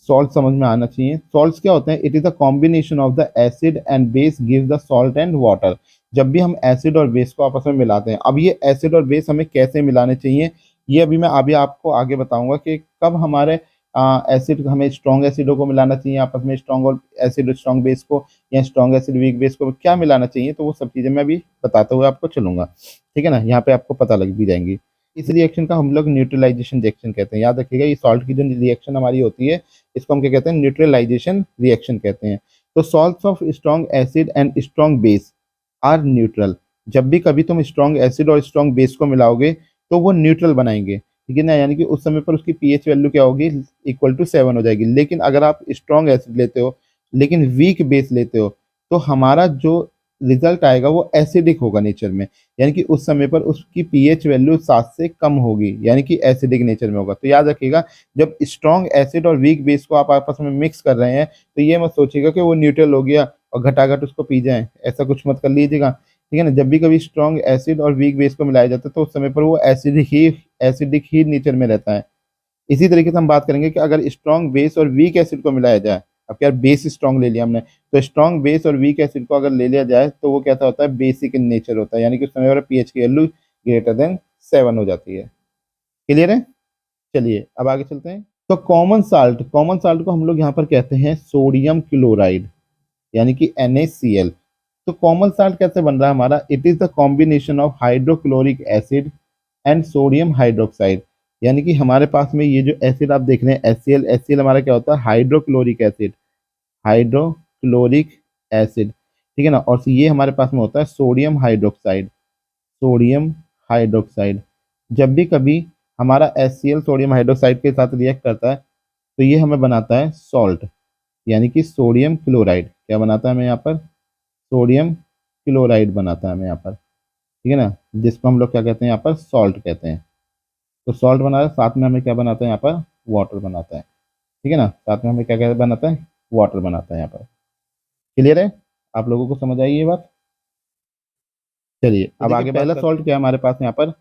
सॉल्ट समझ में आना चाहिए। सॉल्ट्स क्या होते हैं, it is the combination of the acid and base give the salt and water. जब भी हम एसिड और बेस को आपस में मिलाते हैं, अब ये एसिड और बेस हमें कैसे मिलाने चाहिए, ये अभी मैं अभी आपको आगे बताऊंगा कि कब हमारे एसिड, हमें स्ट्रॉन्ग एसिडों को मिलाना चाहिए आपस में, स्ट्रॉन्ग और एसिड स्ट्रॉन्ग बेस को, या स्ट्रॉन्ग एसिड वीक बेस को क्या मिलाना चाहिए। तो वो सब चीज़ें मैं अभी बताते हुए आपको चलूंगा। ठीक है ना। यहाँ पे आपको पता लग भी जाएंगी। इस रिएक्शन का हम लोग न्यूट्रलाइजेशन रिएक्शन कहते हैं। याद रखिएगा, ये सॉल्ट की जो रिएक्शन हमारी होती है, इसको हम क्या कहते हैं, न्यूट्रलाइजेशन रिएक्शन कहते हैं। तो salts of strong acid and strong base are neutral. जब भी कभी तुम स्ट्रॉन्ग एसिड और स्ट्रॉन्ग बेस को मिलाओगे तो वो न्यूट्रल बनाएंगे। ठीक है ना। यानी कि उस समय पर उसकी पीएच वैल्यू क्या होगी, इक्वल टू 7 हो जाएगी। लेकिन अगर आप स्ट्रॉन्ग एसिड लेते हो लेकिन वीक बेस लेते हो, तो हमारा जो रिजल्ट आएगा वो एसिडिक होगा नेचर में। यानी कि उस समय पर उसकी पीएच वैल्यू 7 से कम होगी, यानी कि एसिडिक नेचर में होगा। तो याद रखिएगा, जब स्ट्रॉन्ग एसिड और वीक बेस को आप आपस में मिक्स कर रहे हैं, तो ये मत सोचिएगा कि वो न्यूट्रल हो गया और घटाघट उसको पी जाए, ऐसा कुछ मत कर लीजिएगा। ठीक है ना। जब भी कभी स्ट्रॉन्ग एसिड और वीक बेस को मिलाया जाता है, तो उस समय पर वो एसिडिक ही नेचर में रहता है। इसी तरीके से हम बात करेंगे कि अगर स्ट्रॉन्ग बेस और वीक एसिड को मिलाया जाए, अब क्या बेस स्ट्रॉन्ग ले लिया हमने, तो स्ट्रॉन्ग बेस और वीक एसिड को अगर ले लिया जाए तो वो कैसा होता है, बेसिक इन नेचर होता है। यानी कि उस समय पर पीएच की वैल्यू ग्रेटर देन 7 हो जाती है। क्लियर है। चलिए अब आगे चलते हैं। तो कॉमन साल्ट को हम लोग यहाँ पर कहते हैं सोडियम क्लोराइड, यानी कि NaCl। तो कॉमन साल्ट कैसे बन रहा है हमारा, it is the combination of hydrochloric acid and sodium hydroxide. यानी कि हमारे पास में ये जो एसिड आप देख रहे हैं HCl हमारा क्या होता है, हाइड्रोक्लोरिक एसिड, हाइड्रोक्लोरिक एसिड। ठीक है ना। और ये हमारे पास में होता है सोडियम हाइड्रोक्साइड, सोडियम हाइड्रोक्साइड। जब भी कभी हमारा HCl सोडियम हाइड्रोक्साइड के साथ रिएक्ट करता है, तो ये हमें बनाता है सॉल्ट, यानी कि सोडियम क्लोराइड। क्या बनाता है हमें यहाँ पर, सोडियम क्लोराइड बनाता है हमें यहाँ पर। ठीक है ना। जिसको हम लोग क्या कहते हैं यहाँ पर, सॉल्ट कहते हैं। तो सॉल्ट बना रहा है, साथ में हमें क्या बनाता है यहाँ पर, वाटर बनाता है। ठीक है ना। साथ में हमें क्या क्या बनाता है, वाटर बनाता है यहाँ पर। क्लियर है, आप लोगों को समझ आई ये बात। चलिए अब आगे पहला सॉल्ट क्या है हमारे पास यहाँ पर,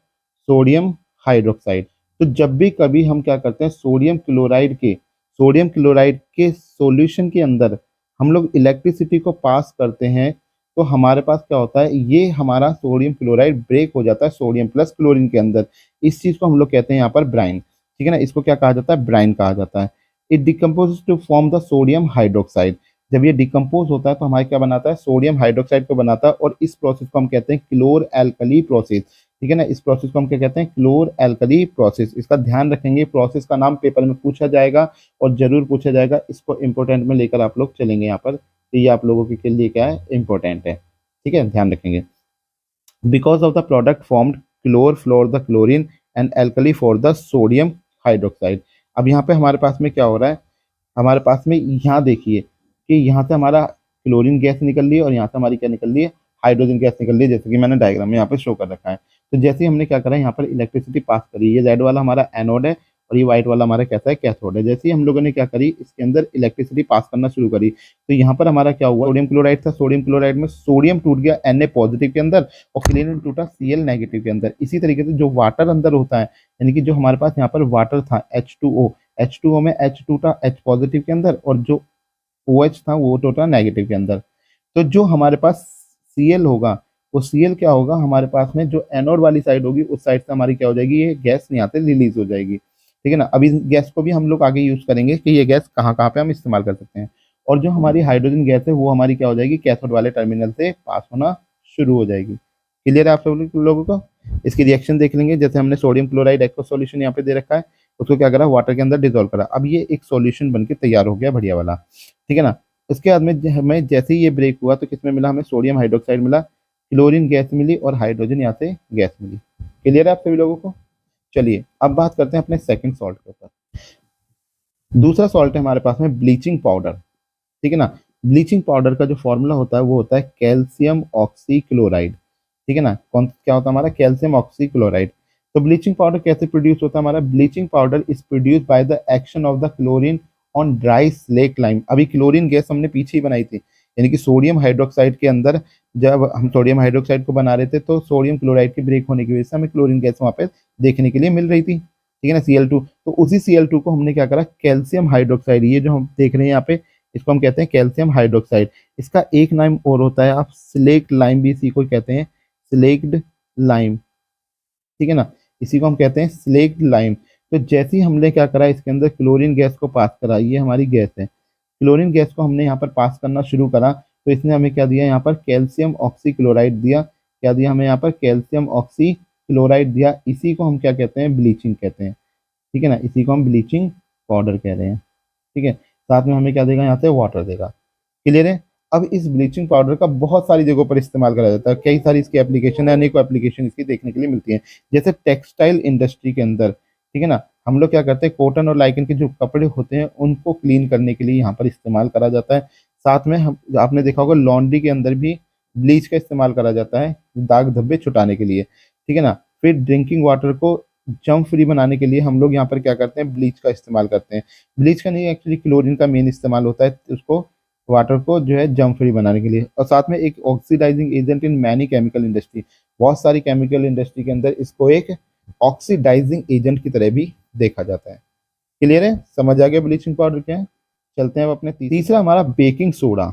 सोडियम हाइड्रोक्साइड। तो जब भी कभी हम क्या करते हैं, सोडियम क्लोराइड के सॉल्यूशन के अंदर हम लोग इलेक्ट्रिसिटी को पास करते हैं, तो हमारे पास क्या होता है, ये हमारा सोडियम क्लोराइड ब्रेक हो जाता है सोडियम प्लस क्लोरीन के अंदर। इस चीज को हम लोग कहते हैं यहाँ पर ब्राइन। ठीक है ना। इसको क्या कहा जाता है, ब्राइन कहा जाता है। It decompose to form the sodium hydroxide. जब ये डिकम्पोज होता है तो हमारे क्या बनाता है, सोडियम हाइड्रोक्साइड को बनाता है, और इस प्रोसेस को हम कहते हैं क्लोर एल्कली प्रोसेस। ठीक है ना, इस प्रोसेस को हम क्या कहते हैं, क्लोर एल्कली प्रोसेस। इसका ध्यान रखेंगे, प्रोसेस का नाम पेपर में पूछा जाएगा और जरूर पूछा जाएगा, इसको इंपॉर्टेंट में लेकर आप लोग चलेंगे यहाँ पर, तो ये आप लोगों के लिए क्या है, इंपॉर्टेंट है। ठीक है, ध्यान रखेंगे। Because of the product formed chlor floor the chlorine and alkali for the sodium hydroxide. अब यहाँ पे हमारे पास में क्या हो रहा है, हमारे पास में यहाँ देखिए कि यहाँ से हमारा क्लोरीन गैस निकल रही है और यहाँ से हमारी क्या निकल रही है, हाइड्रोजन गैस निकल रही है, जैसे कि मैंने डायग्राम में यहाँ पे शो कर रखा है। तो जैसे ही हमने क्या करा, यहाँ पर इलेक्ट्रिसिटी पास करी, ये रेड वाला हमारा एनोड है और ये व्हाइट वाला हमारा कैसा है, कैथोड है। जैसे ही हम लोगों ने क्या करी, इसके अंदर इलेक्ट्रिसिटी पास करना शुरू करी, तो यहाँ पर हमारा क्या हुआ, सोडियम क्लोराइड था, सोडियम क्लोराइड में सोडियम टूट गया Na पॉजिटिव के अंदर और क्लोरीन टूटा Cl नेगेटिव के अंदर। इसी तरीके से जो वाटर अंदर होता है, यानी कि जो हमारे पास यहाँ पर वाटर था H2O में H टूटा H पॉजिटिव के अंदर और जो OH था वो टूटा नेगेटिव के अंदर। तो जो हमारे पास Cl होगा, वो Cl क्या होगा, हमारे पास में जो एनोड वाली साइड होगी उस साइड से हमारी क्या हो जाएगी, ये गैस यहाँ से रिलीज हो जाएगी। ठीक है ना, अब इस गैस को भी हम लोग आगे यूज करेंगे कि ये गैस कहाँ कहाँ पे हम इस्तेमाल कर सकते हैं। और जो हमारी हाइड्रोजन गैस है वो हमारी क्या हो जाएगी, कैथोड वाले टर्मिनल से पास होना शुरू हो जाएगी। क्लियर है आप सब लोगों को? इसकी रिएक्शन देख लेंगे। जैसे हमने सोडियम क्लोराइड एक्वा सॉल्यूशन यहाँ पे दे रखा है, उसको क्या करा, वाटर के अंदर डिजोल्व करा। अब ये एक सॉल्यूशन बनके तैयार हो गया बढ़िया वाला। ठीक है ना, इसके बाद में हमें जैसे ही ये ब्रेक हुआ तो किसमें मिला, हमें सोडियम हाइड्रोक्साइड मिला, क्लोरीन गैस मिली और हाइड्रोजन यहाँ से गैस मिली। क्लियर है आप सभी लोगों को? चलिए अब बात करते हैं अपने सेकंड सॉल्ट के ऊपर। दूसरा सॉल्ट है हमारे पास में ब्लीचिंग पाउडर। ठीक है ना, ब्लीचिंग पाउडर का जो फॉर्मूला होता है वो होता है कैल्शियम ऑक्सीक्लोराइड। ठीक है ना, कौन क्या होता है हमारा, कैल्शियम ऑक्सीक्लोराइड। तो ब्लीचिंग पाउडर कैसे प्रोड्यूस होता है हमारा, bleaching powder is produce by the action of the chlorine on dry slate lime. अभी क्लोरीन गैस हमने पीछे ही बनाई थी, यानी कि सोडियम हाइड्रोक्साइड के अंदर जब हम सोडियम हाइड्रोक्साइड को बना रहे थे तो सोडियम क्लोराइड के ब्रेक होने की वजह से हमें क्लोरीन गैस वहाँ पे देखने के लिए मिल रही थी। ठीक है ना, Cl2। तो उसी Cl2 को हमने क्या करा, कैल्शियम हाइड्रोक्साइड, ये जो हम देख रहे हैं यहाँ पे, इसको हम कहते हैं कैल्शियम हाइड्रोक्साइड। इसका एक नाम और होता है, आप स्लेक्ट लाइम भी इसी को कहते हैं, स्लेक्ड लाइम। ठीक है ना, इसी को हम कहते हैं स्लेक्ड लाइम। तो जैसे ही हमने क्या करा, इसके अंदर क्लोरीन गैस को पास करा, ये हमारी गैस है, क्लोरीन गैस को हमने यहाँ पर पास करना शुरू करा, तो इसने हमें क्या दिया, यहाँ पर कैल्शियम ऑक्सीक्लोराइड दिया। क्या दिया हमें यहाँ पर, कैल्शियम ऑक्सीक्लोराइड दिया। इसी को हम क्या कहते हैं, ब्लीचिंग कहते हैं। ठीक है ना, इसी को हम ब्लीचिंग पाउडर कह रहे हैं। ठीक है, साथ में हमें क्या देगा, यहाँ से वाटर देगा। क्लियर है? अब इस ब्लीचिंग पाउडर का बहुत सारी जगहों पर इस्तेमाल करा जाता है, कई सारी इसकी एप्लीकेशन है, अनेकों एप्लीकेशन इसकी देखने के लिए मिलती है। जैसे टेक्सटाइल इंडस्ट्री के अंदर, ठीक है ना, हम लोग क्या करते हैं, कॉटन और लाइकन के जो कपड़े होते हैं उनको क्लीन करने के लिए यहाँ पर इस्तेमाल करा जाता है। साथ में हम, आपने देखा होगा लॉन्ड्री के अंदर भी ब्लीच का इस्तेमाल करा जाता है, दाग धब्बे छुटाने के लिए। ठीक है ना, फिर ड्रिंकिंग वाटर को जम फ्री बनाने के लिए हम लोग यहाँ पर क्या करते हैं, ब्लीच का इस्तेमाल करते हैं। ब्लीच का नहीं, एक्चुअली क्लोरीन का मेन इस्तेमाल होता है उसको, वाटर को जो है जम फ्री बनाने के लिए। और साथ में एक oxidising agent in many chemical industry, बहुत सारी केमिकल इंडस्ट्री के अंदर इसको एक ऑक्सीडाइजिंग एजेंट की तरह भी देखा जाता है। क्लियर है? समझ आ गया ब्लीचिंग पाउडर क्या है? चलते हैं अब अपने तीसरा हमारा बेकिंग सोडा।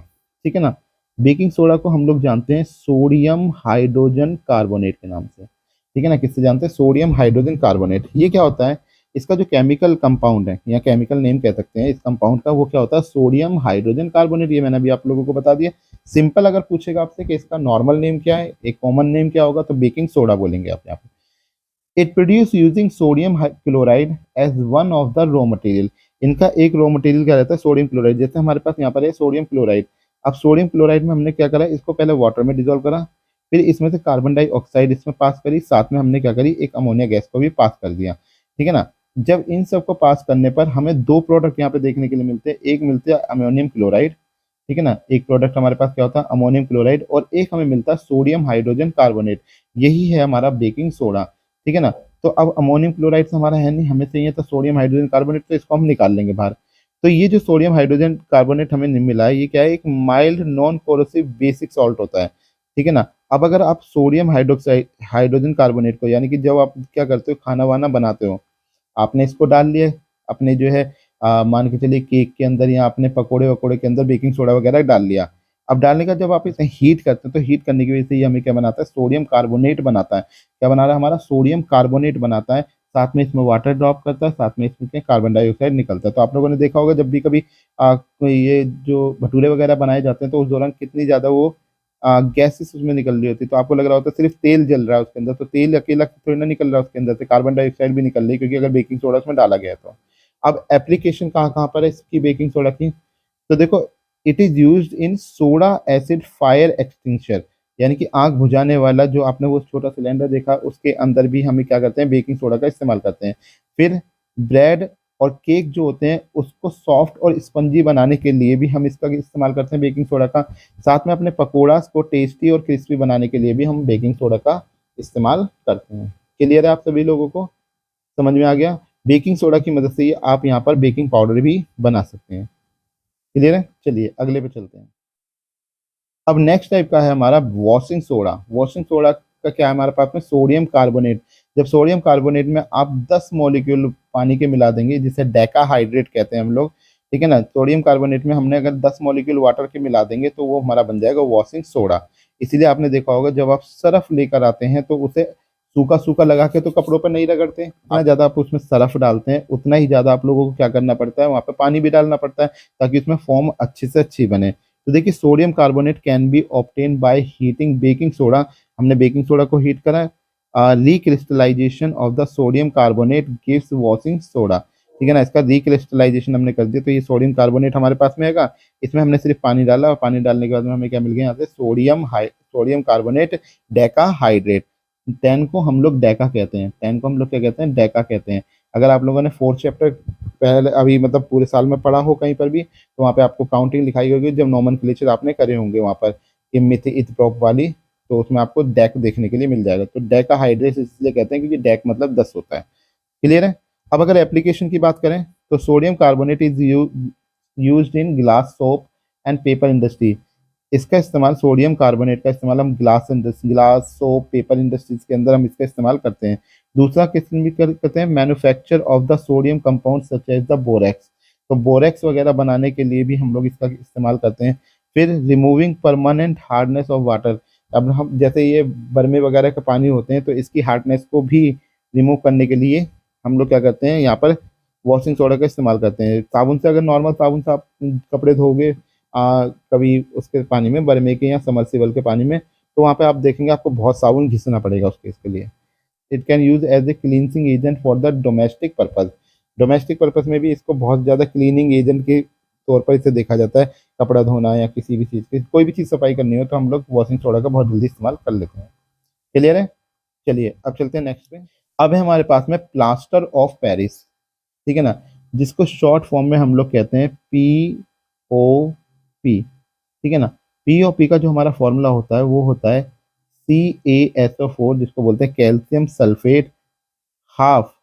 ठीक है ना, बेकिंग सोडा को हम लोग जानते हैं सोडियम हाइड्रोजन कार्बोनेट के नाम से। ठीक है ना, किससे जानते हैं, सोडियम हाइड्रोजन कार्बोनेट। ये क्या होता है, इसका जो केमिकल कंपाउंड है या केमिकल नेम कह सकते हैं इस कंपाउंड का, वो क्या होता है, सोडियम हाइड्रोजन कार्बोनेट। ये मैंने अभी आप लोगों को बता दिया। सिंपल अगर पूछेगा आपसे कि इसका नॉर्मल नेम क्या है, एक कॉमन नेम क्या होगा, तो बेकिंग सोडा बोलेंगे आप यहाँ पे। It produce using sodium chloride as one of the raw material. इनका एक रॉ मटेरियल क्या रहता है, सोडियम क्लोराइड। जैसे हमारे पास यहाँ पर है सोडियम क्लोराइड। अब सोडियम क्लोराइड में हमने क्या करा, इसको पहले वाटर में डिजोल्व करा, फिर इसमें से कार्बन डाइऑक्साइड इसमें पास करी, साथ में हमने क्या करी, एक अमोनिया गैस को भी पास कर दिया। ठीक है ना, जब इन सब को पास करने पर हमें दो प्रोडक्ट यहाँ पे देखने के लिए मिलते हैं। एक मिलते हैं अमोनियम क्लोराइड, ठीक है ना, एक प्रोडक्ट हमारे पास क्या होता है, अमोनियम क्लोराइड, और एक हमें मिलता है सोडियम हाइड्रोजन कार्बोनेट। यही है हमारा बेकिंग सोडा। ठीक है ना, तो अब अमोनियम क्लोराइड से हमारा है नहीं, हमें चाहिए था सोडियम हाइड्रोजन कार्बोनेट, तो इसको हम निकाल लेंगे बाहर। तो ये जो सोडियम हाइड्रोजन कार्बोनेट हमें नहीं मिला है, ये क्या है, एक mild non corrosive basic salt होता है। ठीक है ना, अब अगर आप सोडियम हाइड्रोक्साइड हाइड्रोजन कार्बोनेट को, यानी कि जब आप क्या करते हो, खाना वाना बनाते हो, आपने इसको डाल लिया अपने जो है मान के चलिए केक के अंदर या अपने पकोड़े वकोड़े के अंदर बेकिंग सोडा वगैरह डाल लिया। अब डालने का जब आप इसे हीट करते हैं तो हीट करने की वजह से ये हमें क्या बनाता है, सोडियम कार्बोनेट बनाता है। क्या बना रहा है हमारा, सोडियम कार्बोनेट बनाता है। साथ में इसमें वाटर ड्रॉप करता है, साथ में इसमें कार्बन डाइऑक्साइड निकलता है। तो आप लोगों ने देखा होगा जब भी कभी कोई ये जो भटूरे वगैरह बनाए जाते हैं तो उस दौरान कितनी ज़्यादा वो गैसेस उसमें निकल रही होती है। तो आपको लग रहा होता है सिर्फ तेल जल रहा है उसके अंदर, तो तेल अकेला थोड़ी ना निकल रहा है उसके अंदर से, कार्बन डाइऑक्साइड भी निकल रही है, क्योंकि अगर बेकिंग सोडा उसमें डाला गया है तो। अब एप्लीकेशन कहाँ कहाँ पर है इसकी बेकिंग सोडा की, तो देखो it is used in soda acid fire extinguisher, यानी कि आग बुझाने वाला जो आपने वो छोटा सिलेंडर देखा उसके अंदर भी हमें क्या करते हैं बेकिंग सोडा का इस्तेमाल करते हैं। फिर ब्रेड और केक जो होते हैं उसको सॉफ्ट और स्पंजी बनाने के लिए भी हम इसका इस्तेमाल करते हैं बेकिंग सोडा का। साथ में अपने पकौड़ा को टेस्टी और क्रिस्पी बनाने के लिए भी हम बेकिंग सोडा का इस्तेमाल करते हैं। क्लियर है आप सभी लोगों को, समझ में आ गया? बेकिंग सोडा की मदद से ही आप यहाँ पर बेकिंग पाउडर भी बना सकते हैं। क्लियर है? चलिए अगले पे चलते हैं। अब नेक्स्ट टाइप का है हमारा वॉशिंग सोडा। वॉशिंग सोडा का क्या है हमारे पास में, सोडियम कार्बोनेट। जब सोडियम कार्बोनेट में आप 10 मॉलिक्यूल पानी के मिला देंगे, जिसे डेकाहाइड्रेट कहते हैं हम लोग, ठीक है ना, सोडियम कार्बोनेट में हमने अगर 10 मॉलिक्यूल वाटर के मिला देंगे तो वो हमारा बन जाएगा वॉशिंग सोडा। इसीलिए आपने देखा होगा जब आप सरफ लेकर आते हैं तो उसे सूखा सूखा लगा के तो कपड़ों पर नहीं रगड़ते, जितना ज़्यादा आप उसमें सरफ डालते हैं उतना ही ज़्यादा आप लोगों को क्या करना पड़ता है, वहाँ पे पानी भी डालना पड़ता है ताकि उसमें फॉर्म अच्छी से अच्छी बने। तो देखिए sodium carbonate can be obtain by heating baking soda. हमने बेकिंग सोडा को हीट करा, recrystallisation of the sodium carbonate gives washing soda, ठीक है ना, इसका रिक्रिस्टलाइजेशन हमने कर दिया तो ये सोडियम कार्बोनेट हमारे पास में आएगा। इसमें हमने सिर्फ पानी डाला और पानी डालने के बाद में हमें क्या मिल गया यहाँ से, सोडियम कार्बोनेट डेकाहाइड्रेट। 10 को हम लोग डेका कहते हैं, 10 को हम लोग क्या कहते हैं, डेका कहते हैं। अगर आप लोगों ने 4th चैप्टर पहले अभी मतलब पूरे साल में पढ़ा हो कहीं पर भी, तो वहाँ पे आपको काउंटिंग लिखाई होगी जब नोमेनक्लेचर आपने करे होंगे वहाँ पर कि मिथ इत प्रोप वाली, तो उसमें आपको डेक देखने के लिए मिल जाएगा। तो डेकाहाइड्रेट इसलिए कहते हैं क्योंकि डेक मतलब 10 होता है। क्लियर है? अब अगर एप्लीकेशन की बात करें तो sodium carbonate is used in glass soap and paper industry. इसका इस्तेमाल, सोडियम कार्बोनेट का इस्तेमाल हम ग्लास सोप पेपर इंडस्ट्रीज के अंदर हम इसका इस्तेमाल करते हैं। दूसरा किस्म भी करते हैं, manufacture of the sodium compound such as the borax. तो बोरेक्स वगैरह बनाने के लिए भी हम लोग इसका इस्तेमाल करते हैं। फिर removing permanent hardness of water. अब हम जैसे ये बर्मे वगैरह का पानी होते हैं तो इसकी हार्डनेस को भी रिमूव करने के लिए हम लोग क्या करते हैं, यहाँ पर वॉशिंग सोडा का इस्तेमाल करते हैं। साबुन से, अगर नॉर्मल साबुन से आप कपड़े धोगे कभी उसके पानी में, बर्मे के या समरसीबल के पानी में, तो वहाँ पे आप देखेंगे आपको बहुत साबुन घिसना पड़ेगा उसके इसके लिए। It can use as a cleansing agent for the domestic purpose. Domestic purpose में भी इसको बहुत ज़्यादा क्लीनिंग एजेंट के तौर पर इसे देखा जाता है। कपड़ा धोना या किसी भी चीज़ की, कोई भी चीज़ सफाई करनी हो तो हम लोग वॉशिंग सोडा का बहुत जल्दी इस्तेमाल कर लेते हैं। क्लियर है? चलिए अब चलते हैं नेक्स्ट पे। अब है हमारे पास में प्लास्टर ऑफ पेरिस, ठीक है ना, जिसको शॉर्ट फॉर्म में हम लोग कहते हैं POP, ठीक है ना। POP का जो हमारा फॉर्मूला होता है वो होता है CaSO4, जिसको बोलते हैं calcium sulphate half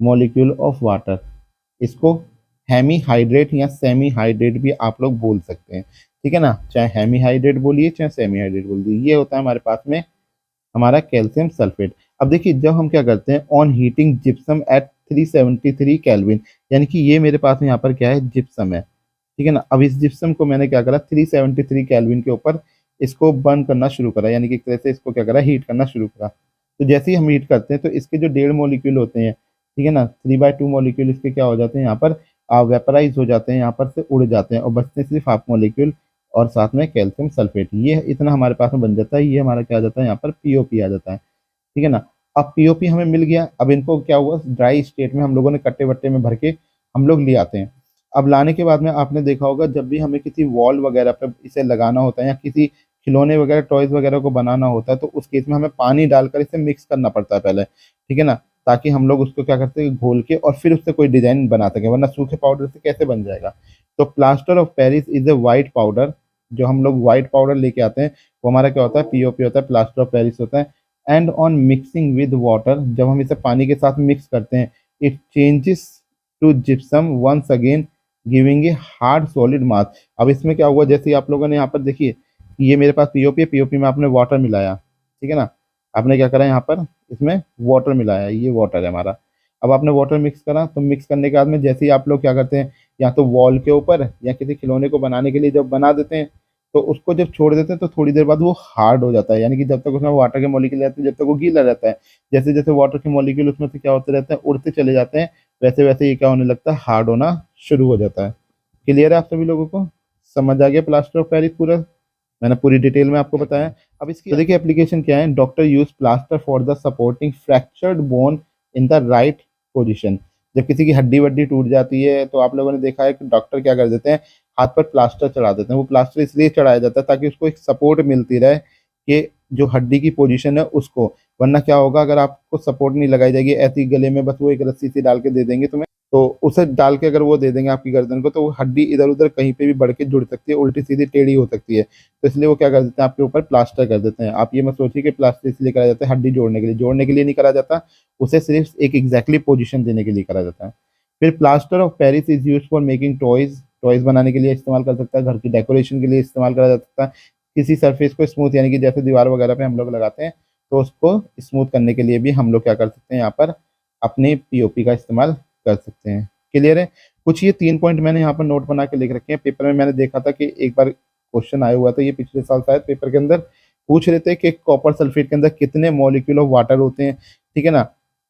molecule of water. इसको हेमी हाइड्रेट या सेमी हाइड्रेट भी आप लोग बोल सकते हैं, ठीक है ना, चाहे हेमी हाइड्रेट बोलिए चाहे सेमी हाइड्रेट बोलिए। ये होता है हमारे पास में हमारा कैल्शियम सल्फेट। अब देखिए जब हम क्या करते हैं, on heating gypsum at 373 kelvin, यानी कि ये मेरे पास में यहाँ पर क्या है, जिप्सम है, ठीक है ना। अब इस जिप्सम को मैंने क्या करा, 373 केल्विन के ऊपर इसको बर्न करना शुरू करा, यानी कि एक तरह से इसको क्या करा, हीट करना शुरू करा। तो जैसे ही हम हीट करते हैं तो इसके जो 1.5 मॉलिक्यूल होते हैं, ठीक है ना, 3/2 मॉलिक्यूल इसके क्या हो जाते हैं, यहाँ पर वेपराइज हो जाते हैं, यहाँ पर से उड़ जाते हैं और बचते हैं सिर्फ हाफ मॉलिक्यूल और साथ में कैल्शियम सल्फेट। ये इतना हमारे पास में बन जाता है, ये हमारा क्या आ जाता है, यहाँ पर POP आ जाता है, ठीक है ना। अब POP हमें मिल गया, अब इनको क्या हुआ, ड्राई स्टेट में हम लोगों ने कट्टे वट्टे में भर के हम लोग ले आते हैं। अब लाने के बाद में आपने देखा होगा जब भी हमें किसी वॉल वगैरह पे इसे लगाना होता है या किसी खिलौने वगैरह टॉयज वगैरह को बनाना होता है तो उस केस में हमें पानी डालकर इसे मिक्स करना पड़ता है पहले, ठीक है ना, ताकि हम लोग उसको क्या करते हैं, घोल के और फिर उससे कोई डिजाइन बना सकें, वरना सूखे पाउडर से कैसे बन जाएगा। तो plaster of Paris is a white powder. जो हम लोग व्हाइट पाउडर लेके आते हैं वो हमारा क्या होता है, POP होता है, प्लास्टर ऑफ पेरिस होता है। And on mixing with water, जब हम इसे पानी के साथ मिक्स करते हैं, it changes to gypsum once again giving a hard solid mass. अब इसमें क्या हुआ, जैसे आप लोगों ने यहाँ पर देखिए ये मेरे पास POP है, POP में आपने वाटर मिलाया, ठीक है ना, आपने क्या करा यहाँ पर इसमें वाटर मिलाया, ये वाटर है हमारा। अब आपने वाटर मिक्स करा, तो मिक्स करने के बाद में जैसे ही आप लोग क्या करते हैं, या तो वॉल के ऊपर या किसी खिलौने को बनाने के लिए जब बना देते हैं तो उसको जब छोड़ देते हैं तो थोड़ी देर बाद वो हार्ड हो जाता है, यानी कि जब तक उसमें वाटर के मॉलिक्यूल रहते हैं, जब तक वो गीला रहता है, जैसे जैसे वाटर के मॉलिक्यूल उसमें से क्या होते रहते हैं, उड़ते चले जाते हैं, वैसे वैसे ये क्या होने लगता है, हार्ड होना शुरू हो जाता है। क्लियर है आप सभी लोगों को? समझ आ गया प्लास्टर ऑफ पेरिस पूरा? मैंने पूरी डिटेल में आपको बताया। अब इसकी तो देखिए एप्लीकेशन क्या है, doctor use plaster for the supporting fractured bone in the right position. जब किसी की हड्डी वड्डी टूट जाती है तो आप लोगों ने देखा है कि डॉक्टर क्या कर देते हैं, हाथ पर प्लास्टर चढ़ा देते हैं। वो प्लास्टर इसलिए चढ़ाया जाता है ताकि उसको एक सपोर्ट मिलती रहे कि जो हड्डी की पोजीशन है उसको, वरना क्या होगा अगर आपको सपोर्ट नहीं लगाई जाएगी, ऐसी गले में बस वो एक रस्सी सी डाल के दे देंगे तुम्हें, तो उसे डाल के अगर वो दे देंगे आपकी गर्दन को, तो वो हड्डी इधर उधर कहीं पे भी बढ़ के जुड़ सकती है, उल्टी सीधी टेढ़ी हो सकती है। तो इसलिए वो क्या कर देते हैं, आपके ऊपर प्लास्टर कर देते हैं। आप ये मत सोचिए कि प्लास्टर इसलिए करा जाता है हड्डी जोड़ने के लिए नहीं करा जाता, उसे सिर्फ एक एग्जैक्टली पोजीशन देने के लिए करा जाता है। फिर plaster of Paris is use for making toys, toys बनाने के लिए इस्तेमाल कर सकता है, घर की डेकोरेशन के लिए इस्तेमाल करा जा सकता है, किसी सरफेस को स्मूथ, यानी कि जैसे दीवार वगैरह पे हम लोग लगाते हैं तो उसको स्मूथ करने के लिए भी हम लोग क्या कर सकते हैं, यहाँ पर अपने पीओपी का इस्तेमाल कर सकते हैं। क्लियर है? कुछ ये 3 पॉइंट मैंने यहाँ पर नोट बना के लिख रखे हैं। पेपर में मैंने देखा था कि एक बार क्वेश्चन आया हुआ था, ये पिछले साल शायद पेपर के अंदर पूछ रहे थे कि कॉपर सल्फेट के अंदर कितने मॉलिक्यूल ऑफ वाटर होते हैं, ठीक है ना?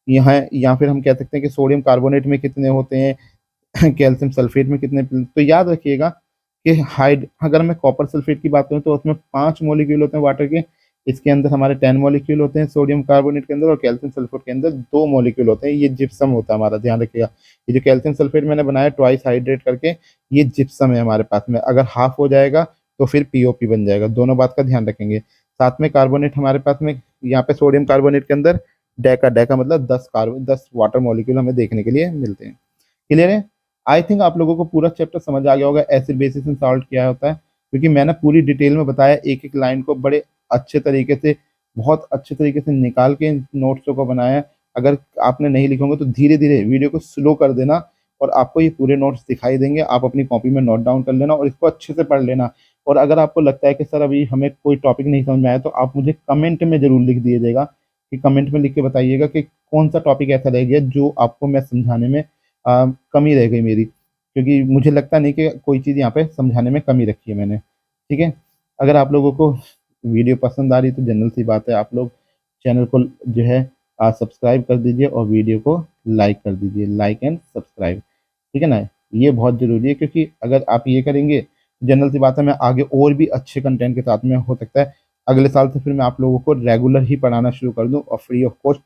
यहाँ या फिर हम कह सकते हैं कि सोडियम कार्बोनेट में कितने होते हैं, कैल्शियम सल्फेट में कितने। तो याद रखिएगा कि हाइड अगर मैं कॉपर सल्फेट की बात करूँ तो उसमें 5 मॉलिक्यूल होते हैं वाटर के, इसके अंदर हमारे 10 मॉलिक्यूल होते हैं सोडियम कार्बोनेट के अंदर, और कैल्शियम सल्फेट के अंदर 2 मॉलिक्यूल होते हैं। ये जिप्सम होता है हमारा, ध्यान रखिएगा। ये जो कैल्शियम सल्फेट मैंने बनाया ट्वाइस हाइड्रेट करके, ये जिप्सम है हमारे पास में। अगर हाफ हो जाएगा तो फिर पीओपी बन जाएगा, दोनों बात का ध्यान रखेंगे। साथ में कार्बोनेट हमारे पास में, यहाँ पे सोडियम कार्बोनेट के अंदर डेका, डेका मतलब 10 वाटर मॉलिक्यूल हमें देखने के लिए मिलते हैं। क्लियर है? आई थिंक आप लोगों को पूरा चैप्टर समझ आ गया होगा एसिड बेसिस एंड सॉल्ट क्या होता है, क्योंकि मैंने पूरी डिटेल में बताया, एक एक लाइन को बड़े अच्छे तरीके से, बहुत अच्छे तरीके से निकाल के नोट्सों को बनाया। अगर आपने नहीं लिखे होंगे तो धीरे धीरे वीडियो को स्लो कर देना और आपको ये पूरे नोट्स दिखाई देंगे। आप अपनी कॉपी में नोट डाउन कर लेना और इसको अच्छे से पढ़ लेना। और अगर आपको लगता है कि सर अभी हमें कोई टॉपिक नहीं समझ में आया, तो आप मुझे कमेंट में जरूर लिख दीजिएगा, कि कमेंट में लिख के बताइएगा कि कौन सा टॉपिक ऐसा रह गया जो आपको मैं समझाने में कमी रह गई मेरी, क्योंकि मुझे लगता नहीं कि कोई चीज़ यहाँ पे समझाने में कमी रखी है मैंने। ठीक है? अगर आप लोगों को वीडियो पसंद आ रही तो जनरल सी बात है, आप लोग चैनल को जो है सब्सक्राइब कर दीजिए और वीडियो को लाइक कर दीजिए, लाइक एंड सब्सक्राइब। ठीक है ना? ये बहुत ज़रूरी है, क्योंकि अगर आप ये करेंगे, जनरल सी बात है, मैं आगे और भी अच्छे कंटेंट के साथ में, हो सकता है अगले साल से फिर मैं आप लोगों को रेगुलर ही पढ़ाना शुरू कर दूँ और free of cost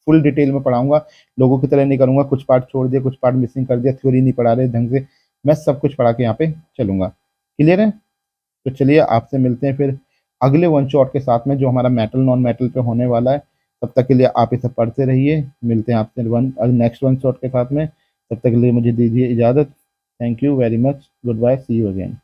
full detail में पढ़ाऊंगा। लोगों की तरह नहीं करूंगा, कुछ पार्ट छोड़ दिया, कुछ पार्ट मिसिंग कर दिया, थ्योरी नहीं पढ़ा रहे ढंग से, मैं सब कुछ पढ़ा के यहाँ पे चलूंगा। क्लियर है? तो चलिए आपसे मिलते हैं फिर अगले वन शॉट के साथ में, जो हमारा मेटल नॉन मेटल पे होने वाला है। तब तक के लिए आप इसे पढ़ते रहिए, मिलते हैं आपसे नेक्स्ट वन शॉट के साथ में। तब तक के लिए मुझे दीजिए इजाज़त। Thank you very much, goodbye, see you again.